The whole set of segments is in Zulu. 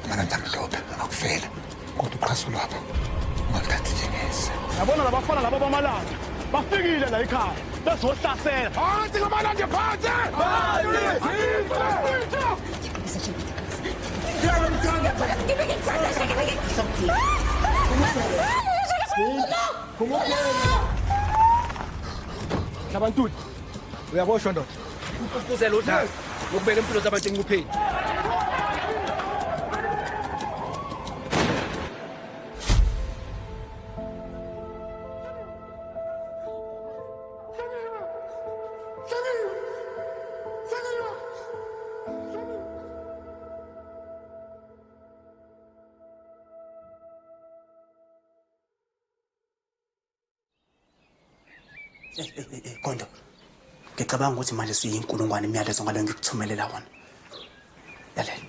Mana ndamhlophe akufela kodwa uqhaso lapha ungalithathi njengese. Yabona labafana laba bamalanga bafikile la ekhaya bezohlasela. Phansi ngamalanga phansi. Labantuli uyaboshwa ndoda ukufuzela udlala ukubeka impilo zabantu enqupheni. Kondo, ngicabanga ukuthi manje siyinkulungwane imiyalezo ngalo ngikuthumelela wona. Yalela.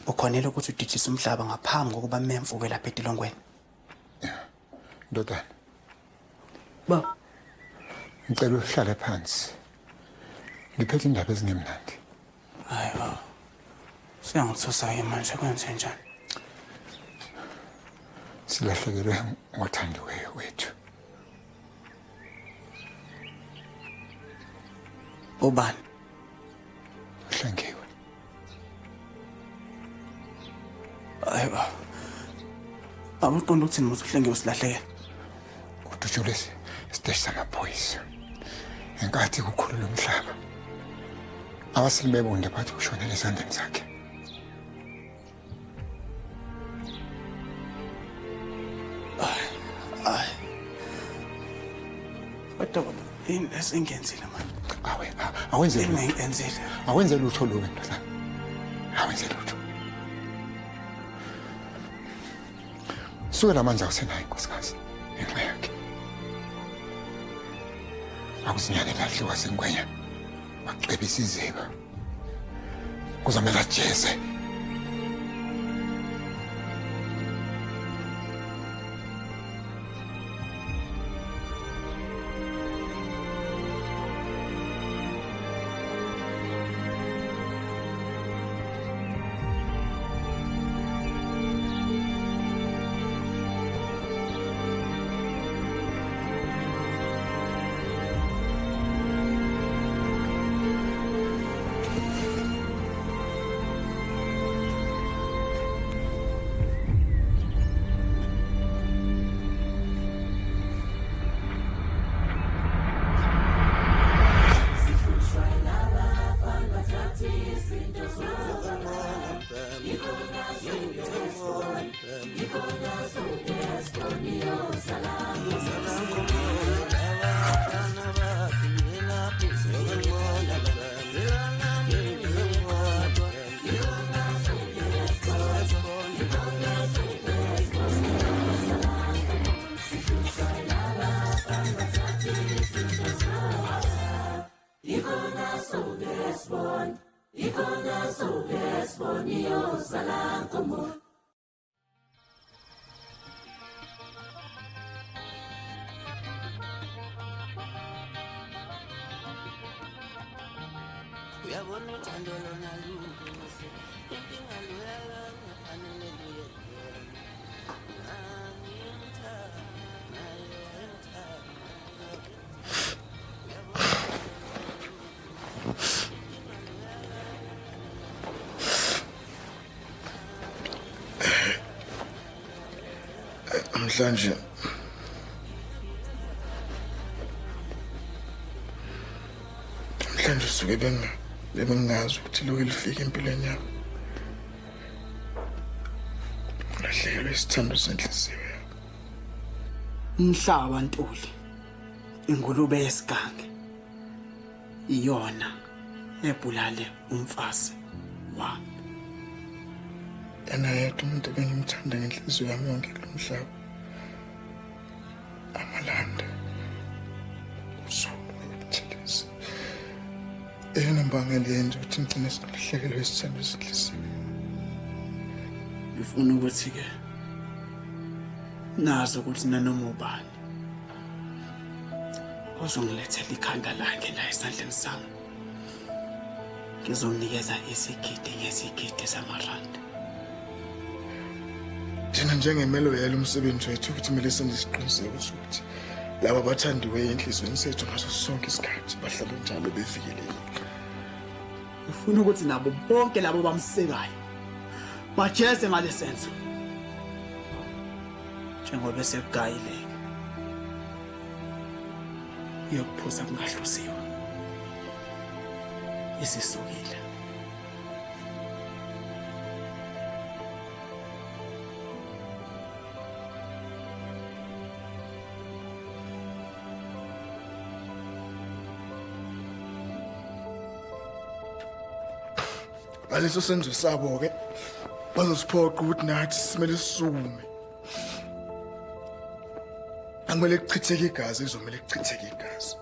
Ukhonela ukuthi udijise umhlaba ngaphambi kokuba memfuke lapha etilongweni. Ndoda. Ba. Ngicela uhlale phansi. Ngiphethe indaba ezingemnandi. Hayi ba. Siyangithusa manje kwenze njani? Silahlekelwe ngothandiweyo wethu. Ubani? Hlengiwe. Hayiba. Awuqonda ukuthi nimuthi uhlengiwe usilahleke. Udujulise isiteshi samaphoyisa. Enkathi kukhulula umhlaba. Abasilibebonde bathi ushonele esandleni sakhe. Ay. Kodwa ini esingenzile manje? Awenze engenzile. Awenze lutho lobe ndoda. Awenze lutho. Suka manje awusenayo inkosikazi. Ngenxa yakhe. Akusinyane lahliwa sengwenya. Wacebisa iziba. Kuzamela jeze. Mhlanje suke bengazi ukuthi lokho lifika empilweni yami. Kulahlekelwe isithando senhliziyo. Umhlaba Ntuli. Ingulube yesigange. Iyona ebulale umfazi wami. Yena yedwa umuntu engimthanda ngenhliziyo yami yonke lo mhlaba. Amalanda. Usukuthilisa. Eyona mbangela yenza ukuthi ngigcine silahlekelwe isithando senhliziyo. Ngifuna ukuthi ke nazo ukuthi nanoma ubani ozongilethela ikhanda lakhe la esandleni sami Ngizonikeza isigidi ngesigidi samarandi. Thina njengemelo yalo umsebenzi wethu ukuthi kumele senze isiqiniseko sokuthi laba bathandiweyo enhlizweni sethu ngaso sonke isikhathi bahlala njalo bevikelekile. Ufuna ukuthi nabo bonke labo bamsekayo bajeze ngalesenzo. Njengoba sekugayile uyokuphuza kungahlusiwa. Isisukile. Baleso senzo sabo ke bazosiphoqa ukuthi nathi simele sisume. Angimele kuchitheke igazi izomela kuchitheke igazi.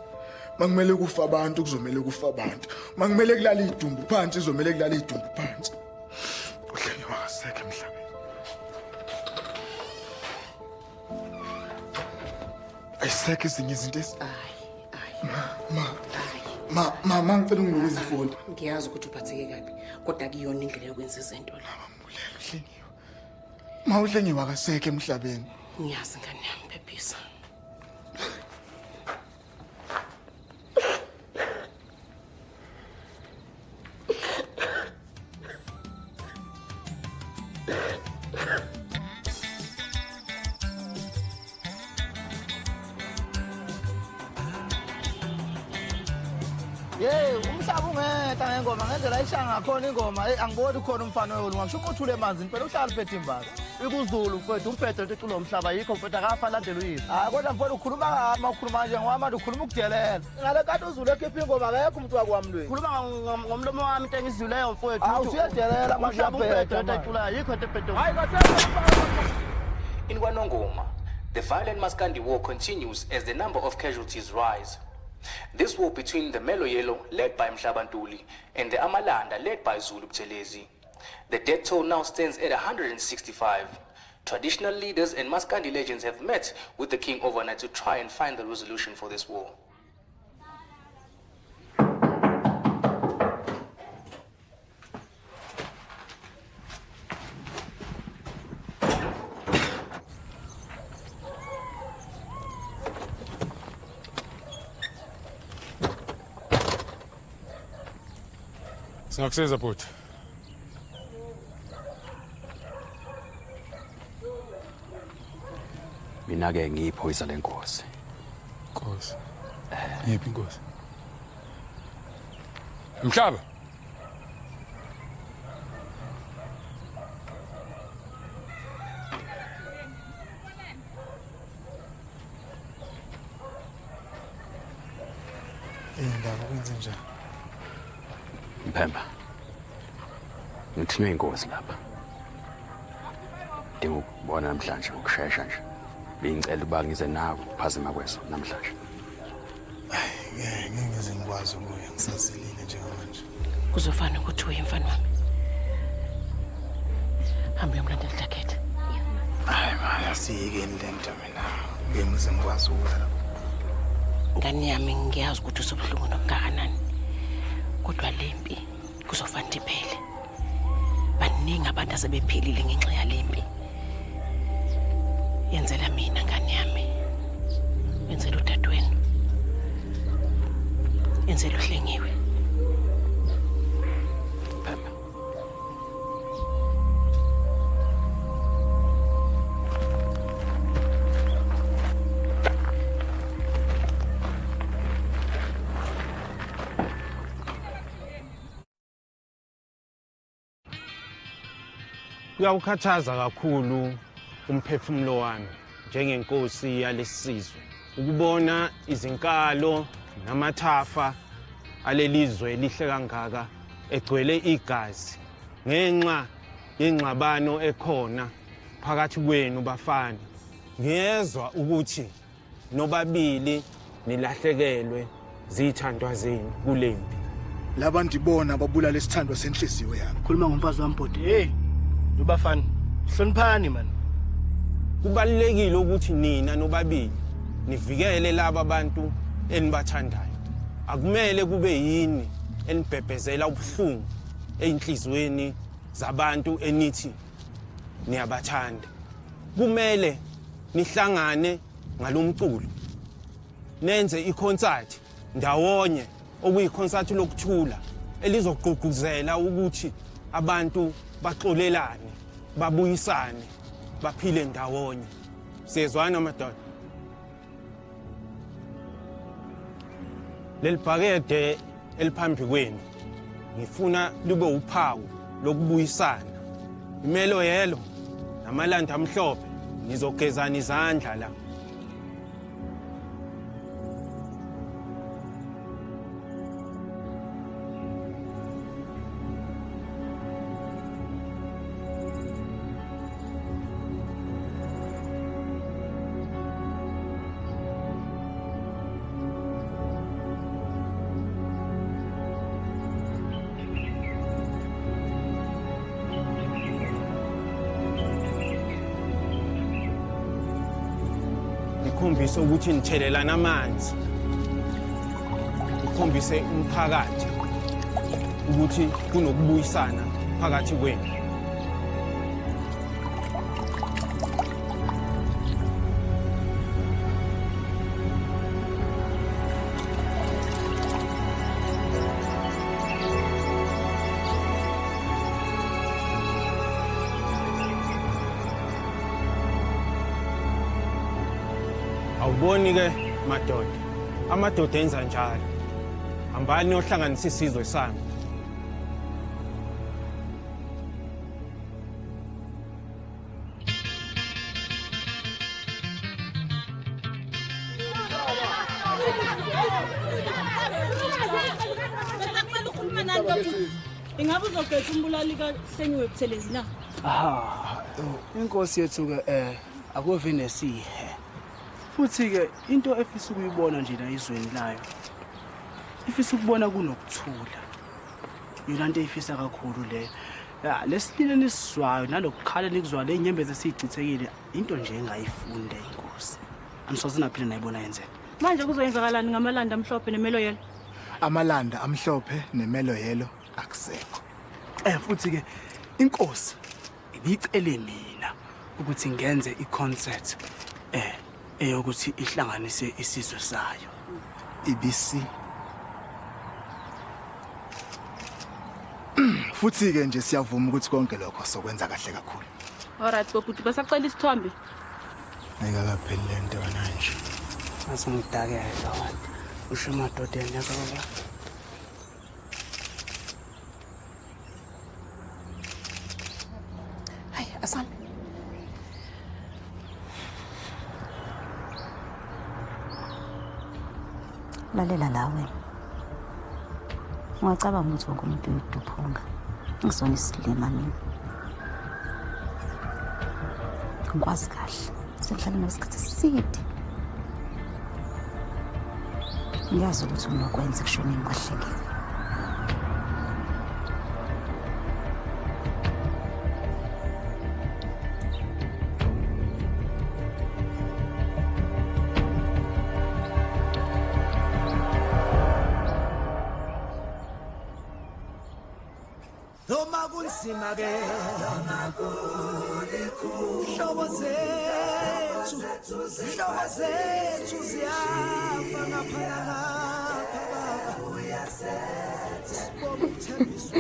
Mangimele kufa abantu kuzomela kufa abantu. Mangimele kulala idumbu phansi izomela kulala idumbu phansi. Uhlenge wakasekho emhlabeni. Ayisekho izinye izinto Mama ngicela ungibuke izifundo. Ngiyazi ukuthi uphatheke kabi, kodwa kuyona indlela yokwenza izinto la. Mambulela uhlengiwe. Uhlengiwe akasekho emhlabeni. Ngiyazi ngane yami Phephisa. Umhlaba ungehla ngengoma ngendlela ayishaya ngakhona ingoma angiboni khona umfana wona ngisho uqothule emanzini phela uhlala uphethe imbaza ikuzulu mfethu umphethe ukuthi ulo mhlaba yikho mfethu akafa landela uyise kodwa mfethu ukhuluma ngama ukhuluma nje ngwamanje ukhuluma ukudelela ngale kanti uzulu ekhipha ingoma akekho umuntu wakwamlweni ukhuluma ngomlomo wami into engizileyo mfethu awusuyedelela manje umphethe ecula yikho into ephethe hayi In KwaNongoma, the violent Maskandi war continues as the number of casualties rise. This war between the Melo Yellow, led by Mhlaba Ntuli, and the Amalanda, led by Zulu Buthelezi. The death toll now stands at 165. Traditional leaders and Maskandi legends have met with the king overnight to try and find the resolution for this war. Singakusiza bhuti. Mina ke ngiyiphoyisa lenkosi. Nkosi. Yiphi inkosi? Mhlaba. Indaba kwenze njani? Mphemba. Ngithinywe inkosi lapha. Dinga ukubona namhlanje ukusheshsha nje. Bengicela ukuba ngize nawe ukuphazima kweso namhlanje. Ngeke ngikwazi ukuya ngisazilile njengamanje. Kuzofana ukuthi uyimfana wami. Hamba uyomlandela ijakhethi. Hayi manje asiyekeni lento mina. Ngeke ngikwazi ukuya. Ngane yami ngiyazi ukuthi usubuhlungu nokungakanani. Kodwa lempi kuzofana iphele. Baningi abantu asebephelile ngenxa yalempi. Yenzela mina ngane yami. Yenzela udadewenu. Yenzela uhlengiwe. Phemba. Kuyawukhathaza kakhulu umphefumulo wami njengenkosi yalesizwe ukubona izinkalo namathafa alelizwe lihle kangaka egcwele igazi ngenxa yengxabano ekhona phakathi kwenu bafana. Ngiyezwa ukuthi nobabili nilahlekelwe zithandwa zenu kulempi. Labantu ibona babulala isithandwa senhliziyo yami. Khuluma ngomfazi wami bhodi. Nobafana hloniphani man. Kubalulekile ukuthi nina nobabili nivikele laba bantu enibathandayo. Akumele kube yini enibhebhezela ubuhlungu einhlizweni zabantu enithi niyabathanda. Kumele nihlangane ngalomculo. Nenze iconcert ndawonye okuyiconcert lokuthula elizogqugquzela ukuthi abantu baxolelane, babuyisane, baphile ndawonye. Siyezwana madoda? Lelibhakede eliphambi kwenu ngifuna libe uphawu lokubuyisana. Imelo yelo namalanda amhlophe nizogezana izandla la. Ikhombise ukuthi nithelelana amanzi. Ikhombise umphakathi ukuthi kunokubuyisana phakathi kwenu. Awuboni ke madoda, amadoda enza njalo. Hambani ohlanganisa isizwe sami. Ingabe uzogeza umbulali kaHlengi webuthelezi na? Inkosi yethu ke akuve nesihe. Futhi ke into efisa ukuyibona nje la izweni layo. Ifisa ukubona kunokuthula. Yona into efisa kakhulu le. Lesilile nisizwayo nalokukhala nikuzwa le inyembezi esichithekile into nje engayifunda inkosi. Anisoze naphila nayibona yenzeka. Manje kuzoyenzakalani ngamalanda amhlophe nemelo yelo? Amalanda amhlophe nemelo yelo akusekho. Futhi ke inkosi ibicele mina ukuthi ngenze iconcert eyokuthi ihlanganise isizwe sayo. Ibisi. Futhi ke nje siyavuma ukuthi konke lokho sokwenza kahle kakhulu. Alright, bobhuti basacela isithombe. Ayikakapheli lento manje. Asingidakela wena. Usho madoda enyaka baba. Hayi, asami. Lalela la wena. Ungacabanga ukuthi wonke umuntu uyiduphunga. Ngisona isilima mina. Ngikwazi kahle. Senhlala nesikhathi eside. Ngiyazi ukuthi unokwenza kushoneni kwaHlengile. Noma kunzima ke hlobo zethu ziyafa ngapha nalapha uyasetha sibona uthembiso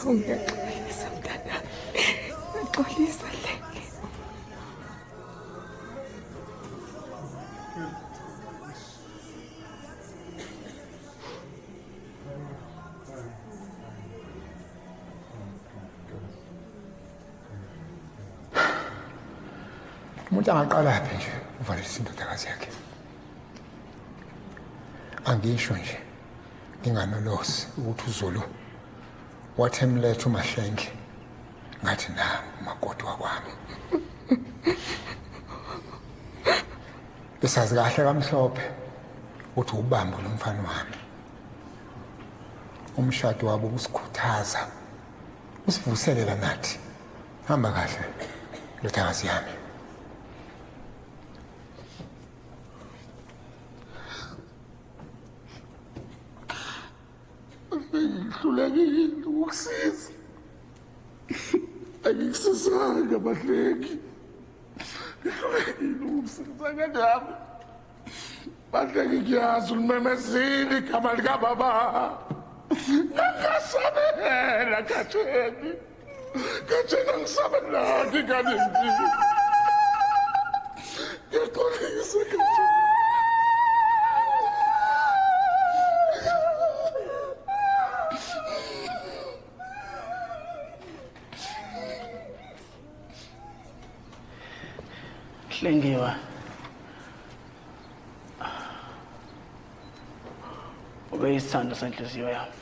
Ungaxolisa mntana. Xolisa Hlengi. Umuntu angaqala phi nje uvalelisa indodakazi yakhe. Angisho nje nginganolosi ukuthi uZulu wathemletha uMahlengi ngathi na umakoti wakwami. Besazi kahle kamhlophe ukuthi ubambo lomfana wami. Umshado wabo usikhuthaza. Usivuselela nathi. Hamba kahle ndodakazi yami. ngihlulekile ukukusiza. Angikusizanga Bahleki. Ngihlulekile ukukusiza ngandaba. Bahleki ngiyazi ulimemezile igama likababa. Ngangasabela Katsheni. Katsheni angisabelaki kanti. Ngiyaxolisa Katsheni. Hlengiwa. Ubeyisithando senhliziyo yami.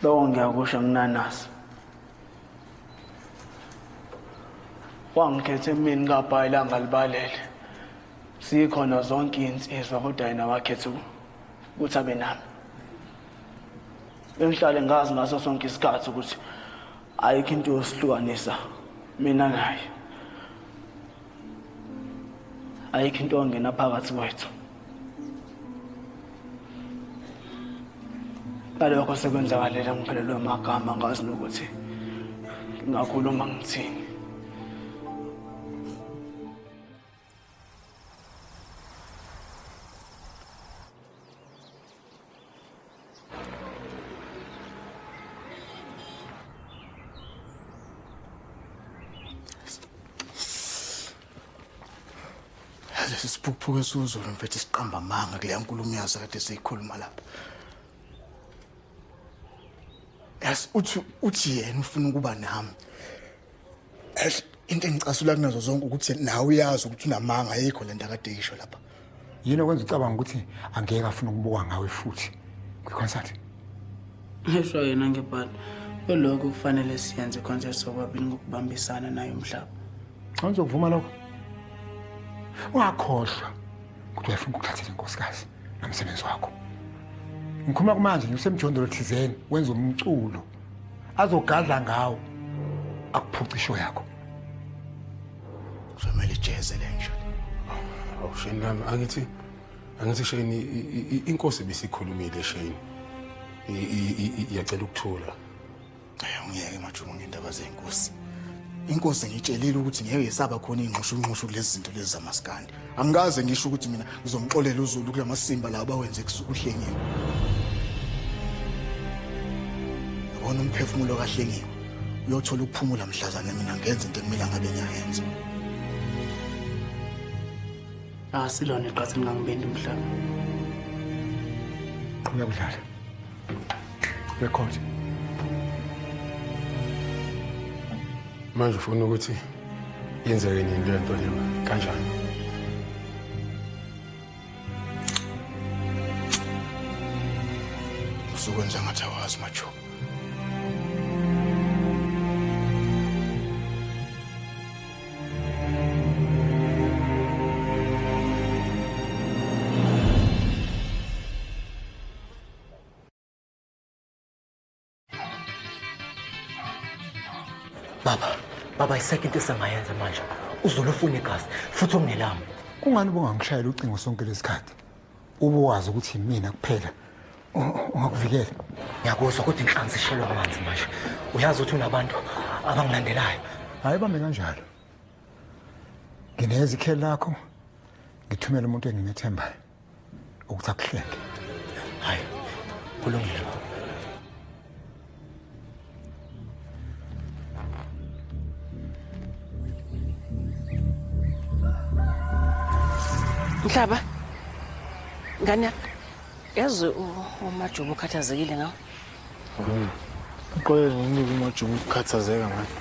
Lo ngiyakusho nginanasi. Wangikhethe mina ngapha ilanga libalele. Sikhona zonke insizwa kodwa yena wakhetha ukuthi abe nami. Bengihlale ngazi ngaso sonke isikhathi ukuthi ayikho into yosihlukanisa mina naye. Ayikho into ongena phakathi kwethu. Kalokho sekwenzakalela ngiphelelwe amagama ngazi nokuthi ngingakhuluma ngithini. Lesi siphuphuke suzulu mfethu siqamba amanga kule nkulumo yazo kade siyikhuluma lapha. Yes, uthi yena ufuna ukuba nami. Into engicasula kunazo zonke ukuthi nawe uyazi ukuthi unamanga ayikho lento akade isho lapha. Yini okwenza ucabanga ukuthi angeke afune ukubuka ngawe futhi kwi-concert? Ngisho yena ngebhadi. Lokho kufanele siyenze concert sokwabili ngokubambisana naye umhlaba. Awuzokuvuma lokho? Ungakhohlwa ukuthi uyafuna ukuthathela inkosikazi nomsebenzi wakho. Ngikhuluma kumanje ngisemjondolo thizeni wenza umculo azogadla ngawo akuphuca isho yakho. Kuzomela ijeze lenje. Awusheni nami angithi Shane inkosi bisikhulumile Shane. Iyacela ukuthula. Ungiyeke majumo ngendaba zenkosi. Inkosi ngitshelile ukuthi ngeke yesaba khona ingqushu kulezi zinto lezi zamaskandi. Angikaze ngisho ukuthi mina ngizomxolela uZulu kulamasimba la abawenze kusuku Hlengiwe. Yabona umphefumulo kaHlengiwe uyothola ukuphumula mhlazana mina ngenze into ekumele ngabe ngiyayenza. Silona iqhathi ngangibenda umhlaba. Uyakudlala. Record. Manje ufuna ukuthi yenzeke nini le nto leyo kanjani? Usukwenza ngathi awazi macho. Baba isekho into esengayenza manje. UZulu ufuna igazi futhi ungelami. Kungani bongangishayela ucingo sonke lesikhathi? Ubuwazi ukuthi mina kuphela ungakuvikela. Ngiyakuzwa ukuthi inhlanzi ishelwa amanzi manje. Uyazi ukuthi unabantu abangilandelayo. Hayi bambe kanjalo. Ngineza ikheli lakho. Ngithumela umuntu engimethembayo ukuthi akuhlenge. Hayi. Kulungile. Mhlaba. Ngani yazi uMajuba ukhathazekile ngawo? Uqoye nginike uMajuba ukukhathazeka manje.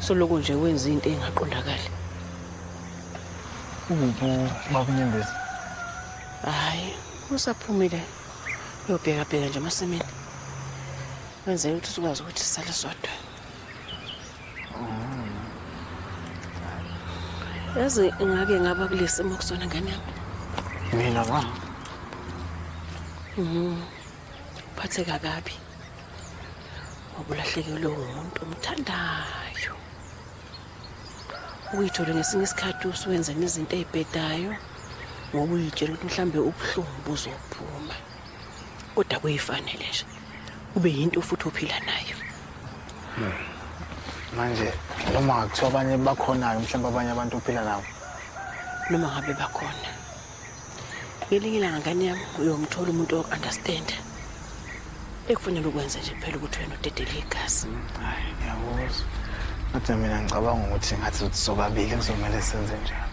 Soloku nje wenza into engaqondakali. Bakunyembeza. Hayi, usaphumile. Uyobheka nje emasimini. Wenzela ukuthi sikwazi ukuthi sisale sodwa. Yazi ngake ngaba kulesimo kusona ngane yami. Mina ba. Phatheka kabi. Ubulahlekelwe umuntu omthandayo. Uyithole ngesinye isikhathi usuwenza nezinto ezibhedayo ngoba uyitshela ukuthi mhlambe ubuhlungu buzophuma. kodwa kuyifanele nje ube yinto futhi ophila nayo. Manje noma kuthiwa abanye bakhonayo mhlawumbe abanye abantu ophila nabo. Noma ngabe bakhona. Ngelinye ilanga ngane yami uyomthola umuntu ounderstand. Ekufanele ukwenza nje phela ukuthi wena udedele igazi. Hayi ngiyabuzwa. Kodwa mina ngicabanga ukuthi ngathi sobabili kuzomela senze njalo.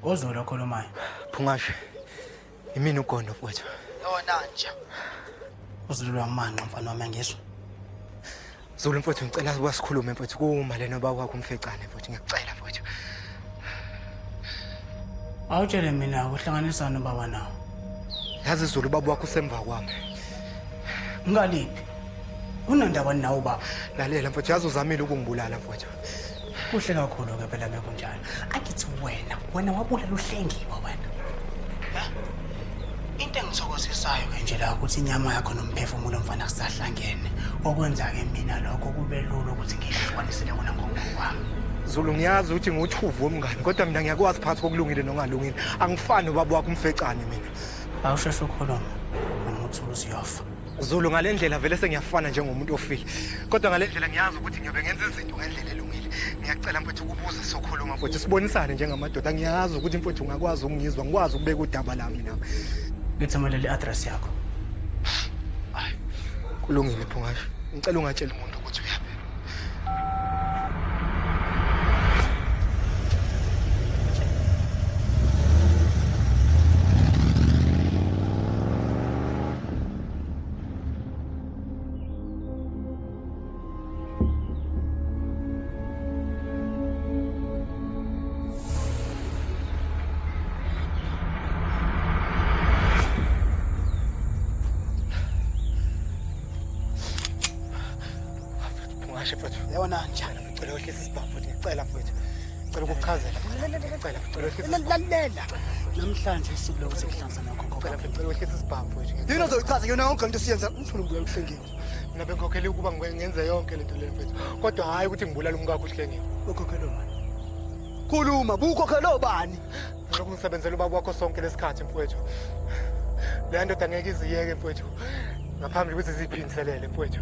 Ozolo okhulumayo. Phungashe. Imini uGondo mfowethu. Yona nje. Uzulu wamanqa mfana wami ngizwe. Zulu mfowethu ngicela wasikhulume mfowethu kuma lena baba wakho umfecane mfowethu ngiyacela mfowethu. Awutshele mina ukuhlanganisa nobaba nawo. Yazi Zulu baba wakho usemva kwami. Ngaliphi? Unandaba nawo baba. Lalela mfowethu yazi uzamile ukungibulala mfowethu. Kuhle kakhulu ke phela mekunjalo. Akithi wena wabulala uhlengiwe wena. Into engithokozisayo ke nje la ukuthi inyama yakho nomphefumulo mfana kusahlangene. Okwenza ke mina lokho kube lula ukuthi ngihlukanisele wona ngokwami. Zulu ngiyazi ukuthi nguthuvu womngane kodwa mina ngiyakwazi phakathi kokulungile nongalungile. Angifani nobaba wakho umfecane mina. Awusheshe ukhuluma. Ngokuthi uziyofa. Zulu ngalendlela vele sengiyafana njengomuntu ofile. Kodwa ngalendlela ngiyazi ukuthi ngiyobe ngenza izinto ngendlela elungile. Ngiyacela mfowethu ukubuza sokhuluma mfowethu sibonisane njengamadoda. Ngiyazi ukuthi mfowethu ungakwazi ukungizwa ngikwazi ukubeka udaba lami nami. Ngithumelele i-address yakho. Hayi. Kulungile Phungashe. Ngicela ungatshela umuntu ukuthi uyaphi. Yona njalo ngicela wehlise isibhamu ngicela mfowethu. Ngicela ukukuchazela. Ngicela lalela. Namhlanje isuku lokuthi kuhlanza nakho ngicela wehlise isibhamu mfowethu. Yini ozoyichaza yona yonke into siyenza umthulu mbuya uhlengile. Mina bengikhokhela ukuba ngenze yonke lento le mfowethu. Kodwa hayi ukuthi ngibulala umkakho uhlengile. Ukhokhela bani? Khuluma bukhokhela bani? Lokhu ngisebenzela ubaba wakho sonke lesikhathi mfowethu. Le nto angeke iziyeke mfowethu. Ngaphambi ukuthi ziphinzelele mfowethu.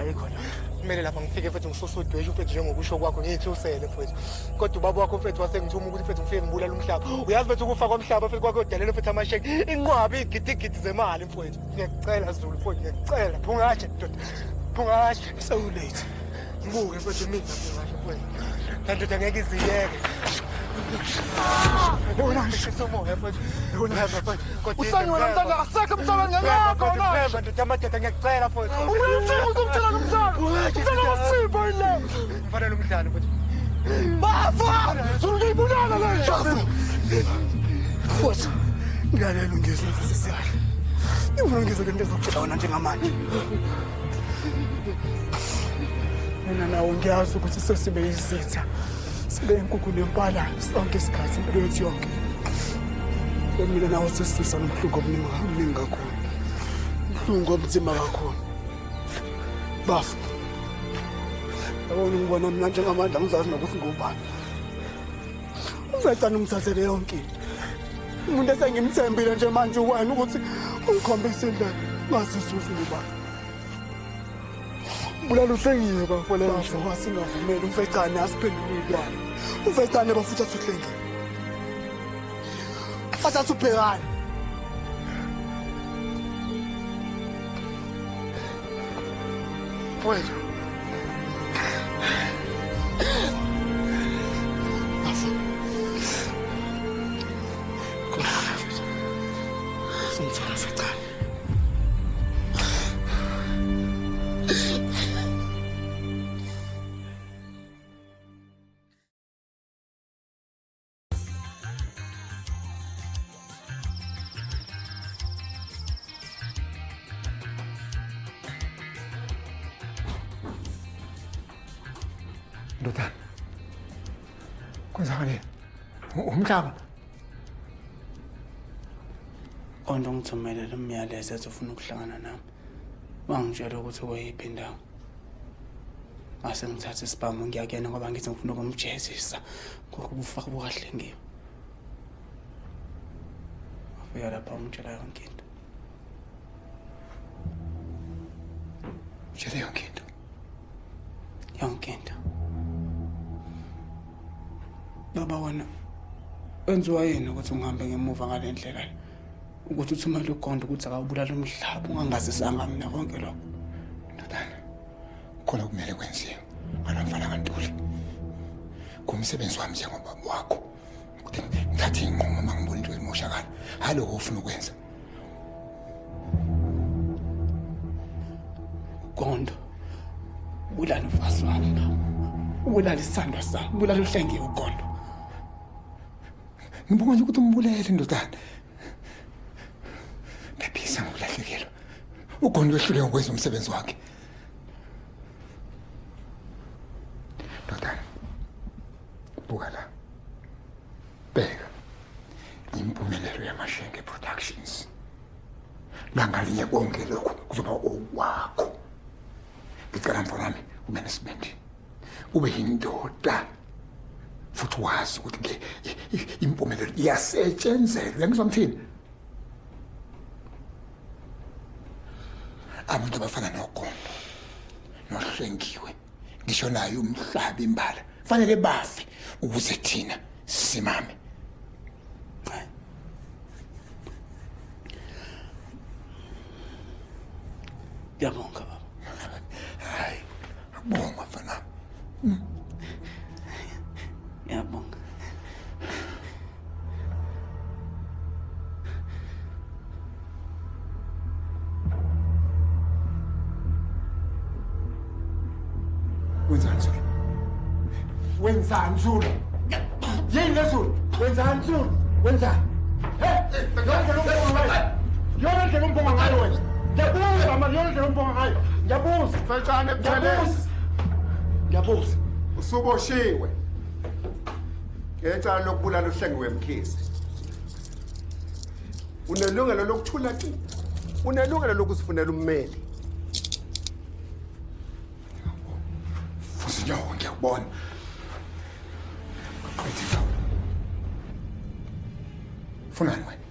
Ayikho la. Kumele lapha ngifike mfethu ngisusudweshe mfethu njengokusho kwakho ngiyithusele mfethu. Kodwa ubaba wakho mfethu wasengithuma ukuthi mfethu ngifike ngibulala umhlaba. Uyazi mfethu ukufa komhlaba mfethu kwakho udalela mfethu amasheke. Inqwabi igidigidi zemali mfethu. Ngiyacela Zulu mfethu ngiyacela. Phungashe ndoda. Phungashe so late. Ngibuke mfethu mina Phungashe mfethu. Kanti angeke iziyeke. Yona ngishisumoya mfethu. Yona mfethu. Usanga wena mntana asekho umhlaba ngengakho na. Ndoda amadoda ngiyacela mfethu. Uzomtshela nomzalo. Usanga wasipho yile. Kufanele umdlalo mfethu. Bafa! Uzongibulala le shafu. Futhi ngilalela ungizwe sisiyala. Ngibona ngizwe lento ezokutshela wona njengamanje. Mina nawo ngiyazi ukuthi sesibe izitha. Sibe inkukhu lempala sonke isikhathi impilo yethu yonke. Mina nawo sesisa nomhluko omningi kakhulu. Umhluko omzima kakhulu. Bafu. Yabona ngibona mina njengamandla ngizazi nokuthi ngubani. Ungacana umthathele yonke into. Umuntu esengimthembile nje manje wena ukuthi ungikhombise indlela ngasisusu ngubani. Bulala uhlengile bafole ngisho wasingavumeli umfecane asiphendule idwana. Umfecane bafuthi athuhlengile. Asathi ubhekani. Mfowethu. Ndodana. Kwenzakale. Umhlaba. Konke ngithumelele umyalezo ethi ufuna ukuhlangana nami. Wangitshela ukuthi kuyiphi indawo. Mase ngithatha isibhamu ngiyakena ngoba ngithi ngifuna ukumjezisa ngokufa kukahle ngiyo. Afika lapha ngitshela yonke into. Utshele yonke into. Yonke into. Baba wena wenziwa yini ukuthi ungihambe ngemuva ngale ndlela le? Ukuthi uthumele uGondo ukuthi akawubulala umhlaba ungangazisanga mina konke lokho. Ndodana. Khona kumele kwenziwe. Anamfana kaNtuli. Kumsebenzi wami njengobaba wakho. Ukuthi ngithathe inqumo mangibona into emoshakala. Haloko ufuna ukwenza. Gondo. Bulala umfazi wami. Bulala isandla sami. Bulala uhlengiwe uGondo. Ngibonga nje ukuthi umbulele ndodana. Bephisa ngokulahlekelwa. uGondo wehlule ngokwenza umsebenzi wakhe. Ndodana. Buka la. Bheka. Impumelelo yaMashenge Productions. Langalinye konke lokho kuzoba okwakho. Ngicela mfana wami ube nesibindi. Ube yindoda. Futhi wazi ukuthi ke impumelelo iyasetshenzelwa ngizomthini. Abantu abafana noGondo noHlengiwe ngisho naye umhlaba imbala fanele bafi ukuze thina simame. Ngiyabonga baba. Hayi, ngiyabonga mfana. Ngiyabonga. Wenzani Zulu? Wenzani Zulu? Yini Zulu? Wenzani Zulu? Wenzani? Yona ndlela umbonga ngayo wena. Ngiyabuza manje yona ndlela umbonga ngayo. Ngiyabuza. Feltane Buthelezi. Ngiyabuza. Usuboshiwe. Ngecala lokubulala uHlengiwe Mkhize. Unelungelo lokuthula ti. Unelungelo lokusifunela ummeli. Fusinyawo ngiyakubona. Funani wena?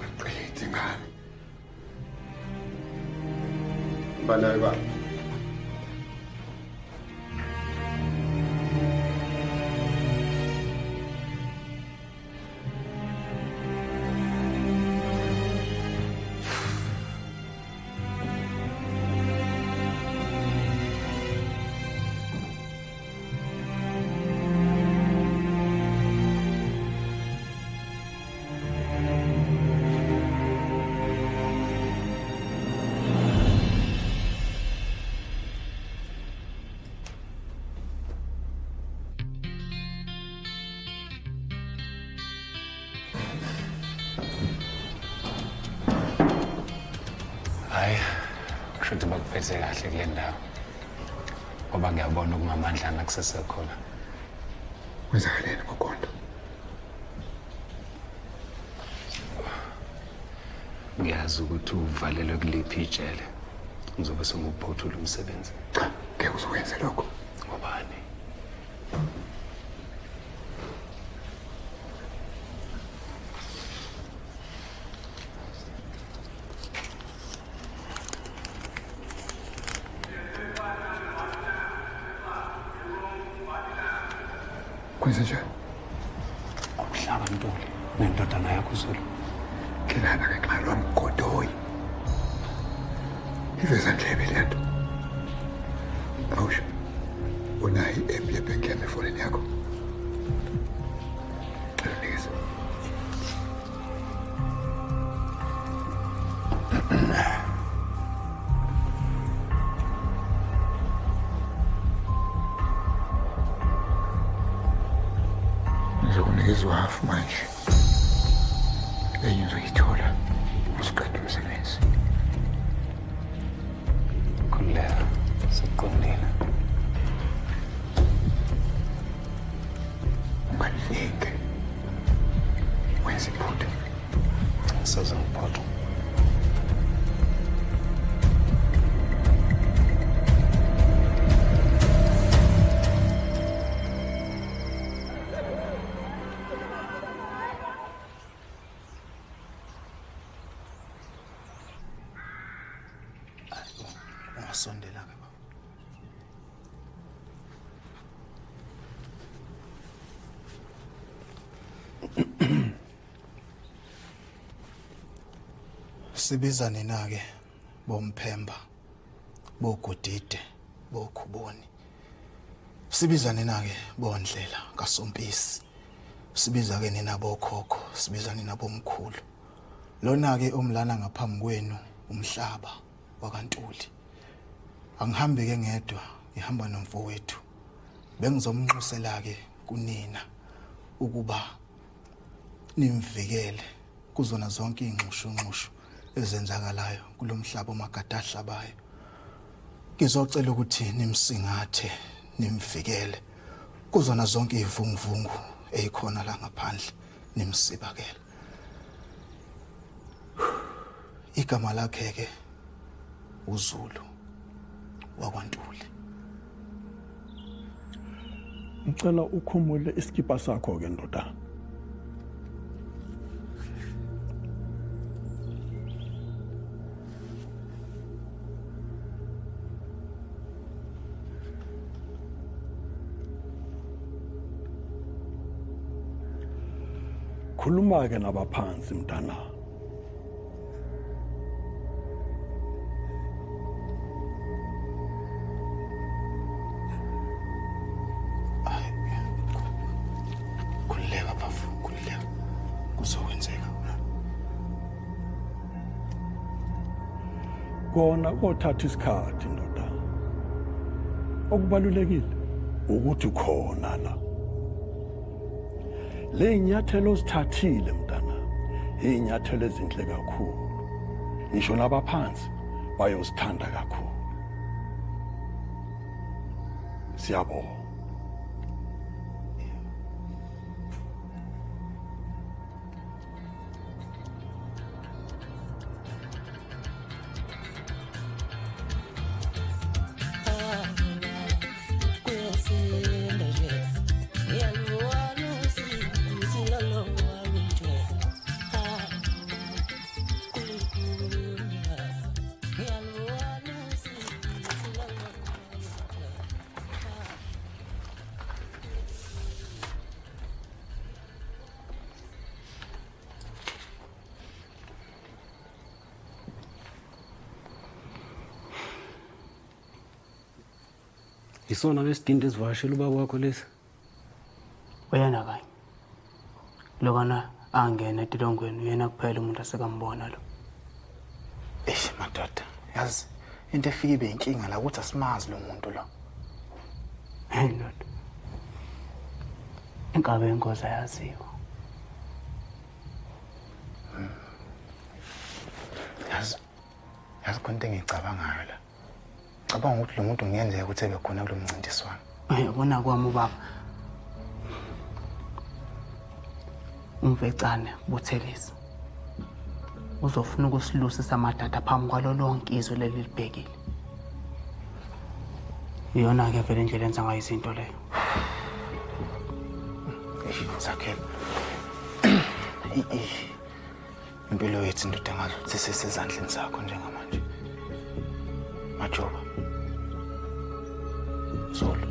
Aqede ngani? Banayo ba? Hayi, kushuthi bakuphethe kahle kule ndawo. Ngoba ngiyabona ukungamandla nakusesekhona. Kwenzakaleni ngoGondo? Ngiyazi ukuthi uvalelwe kuliphi ijele. Ngizobe senguphothula umsebenzi. Cha, ngeke uzokwenza lokho. Ngobani? Kwenza njani? Umhlaba Ntuli nendodana yakho Zulu. Kelana ke xa lo mgodoyi. Iveza ndlebe le nto. Awusho. Unayi i-app yebhenki yami efonini yakho. Nikeza. Ngizokunikeza uhafu manje. Enye uzoyithola usiqeda umsebenzi. Khululeka. Angisoze ngiphoxe. Ungasondela ke baba. Sibizane na ke bomphemba bogodide bokhuboni. Sibizane na ke bondlela kaSompisi. Sibiza ke nina bokhokho, sibiza nina bomkhulu. Lona ke umlana ngaphambi kwenu umhlaba wakantuli. Angihambe ke ngedwa, ngihamba nomfowethu. Bengizomnxusela ke kunina ukuba nimvikele kuzona zonke ingxushunxushu ezenzakalayo kulomhlaba omagada ahlabayo. Ngizocela ukuthi nimsingathe, nimvikele kuzona zonke ivunguvungu eyikhona la ngaphandle, nimsibakele. Igama lakhe ke uZulu wakwaNtuli. Ngicela ukhumule iskipa sakho ke ndoda. Khuluma ke nabaphansi mntana. Khulileka bafu, khulileka. Kuzokwenzeka. Kona kothatha isikhathi ndoda. Okubalulekile ukuthi khona la. Le nyathelo sithathile mntana. Inyathelo ezinhle kakhulu. Ngisho nabaphansi bayosithanda kakhulu. Siyabonga. Isona lesidinda esivashela ubaba wakho lesi. Uyena kanye. Lokana angena etilongweni uyena kuphela umuntu asekambona lo. Madoda, yazi into efika ibe inkinga la ukuthi asimazi lo muntu lo. Hey ndoda. Inkabe inkosi ayaziwa. Yazi konke engicabangayo la. Cabanga ukuthi lo muntu ngiyenzeka ukuthi ebe khona kulo mncintiswano. Uyabona kwami ubaba. Umvecane Buthelezi. Uzofuna ukusilusisa amadada phambi kwalo lonke izwe leli libhekile. Iyona ke vele indlela enza ngayo izinto leyo. Zakhela. Impilo yethu ndoda ngazi ukuthi sesezandleni zakho njengamanje. Majoba. Zolo.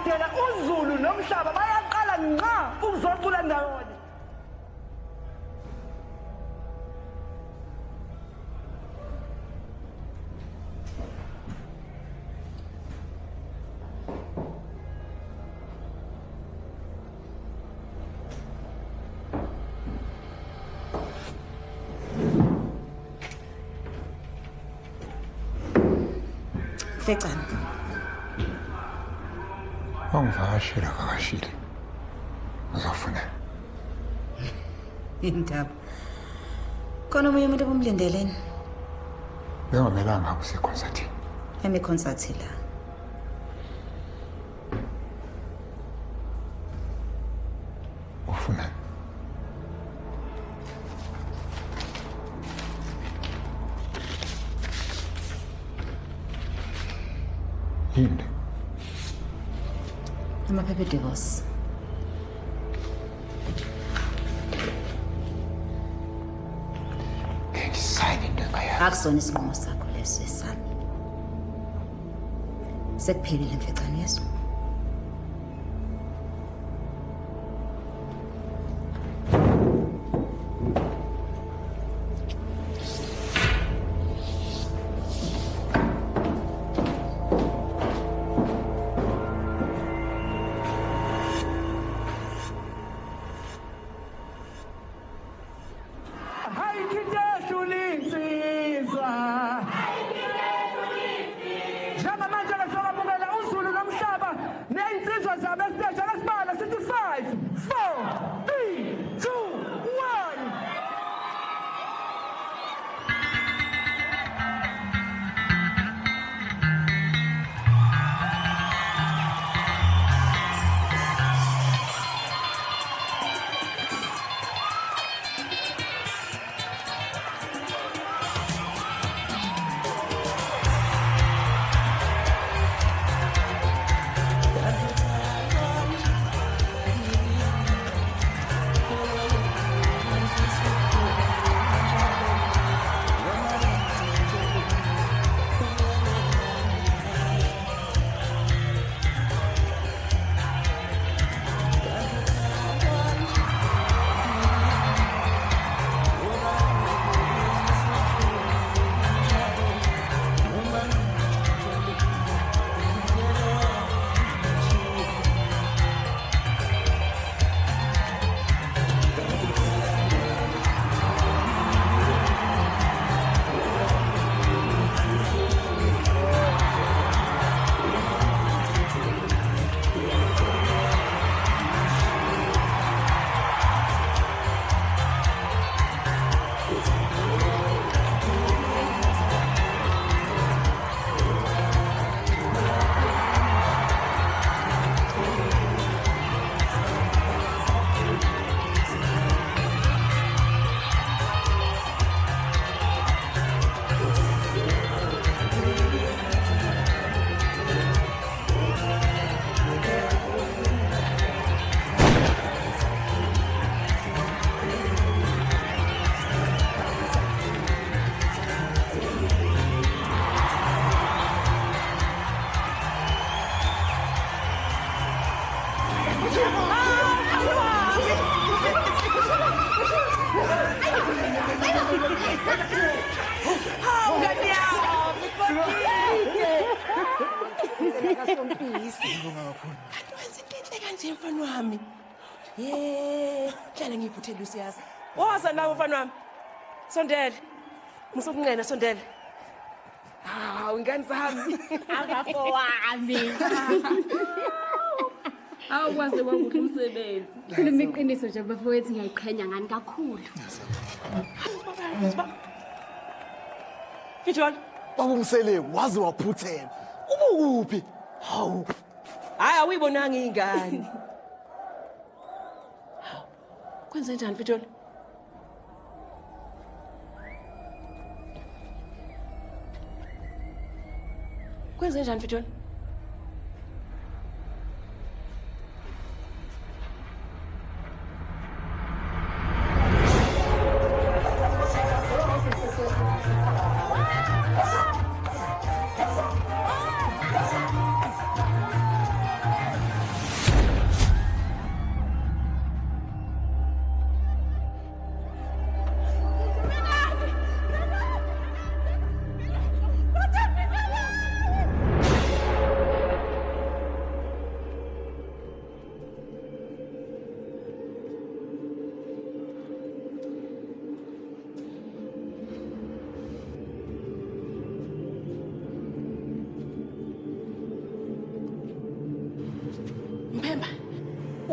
Phela uZulu nomhlaba bayaqala nqa ukuzocula ndawonye. Fecani. Ungivakashile kakashile. Uzofuna. Indaba. Khona omunye umuntu obumlindeleni. Bengamelanga ukuse concert. Eme concert la. Ufuna. Yini? Amaphepha divorce. Ngisayini into ngaya. Akusona isinqumo sakho leso esami. Sekuphelile Mfecane yeso. Lucius. Woza nawe mfana wami. Sondele. Musokunqena sondele. Ingane zami. Akafo wami. Awukwazi wakuphi umsebenzi. Khuluma iqiniso nje bafowethu ngiyayiqhenya ngani kakhulu. Fitshon, bakungisele wazi waphuthela. Ubukuphi? Hawu. Hayi awuyibonanga ingane. Kwenze njani Fitshon? Kwenze njani Fitshon?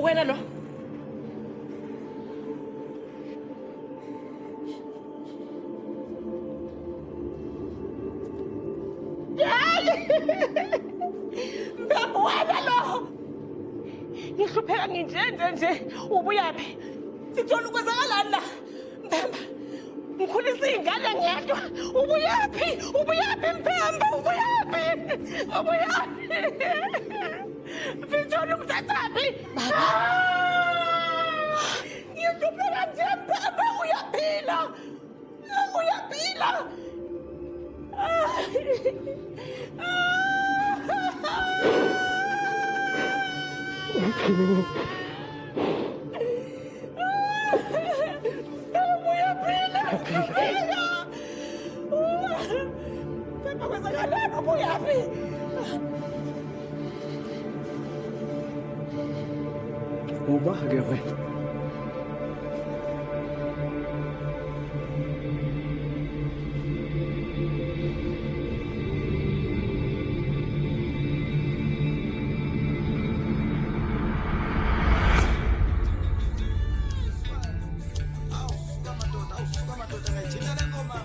Wena lo. Mbembe wena lo. Ngihlupheka nje. Ubuyaphi? Sithola ukwenzakalani la? Mbembe. Ngikhulisa ingane ngedwa. Ubuyaphi Mbembe? Ubuyaphi? Sithola umthathaphi? Baba. Ngihlupheka nje Mbembe uyaphila. Ubah ke wena. Suka madoda ngayithina le ngoma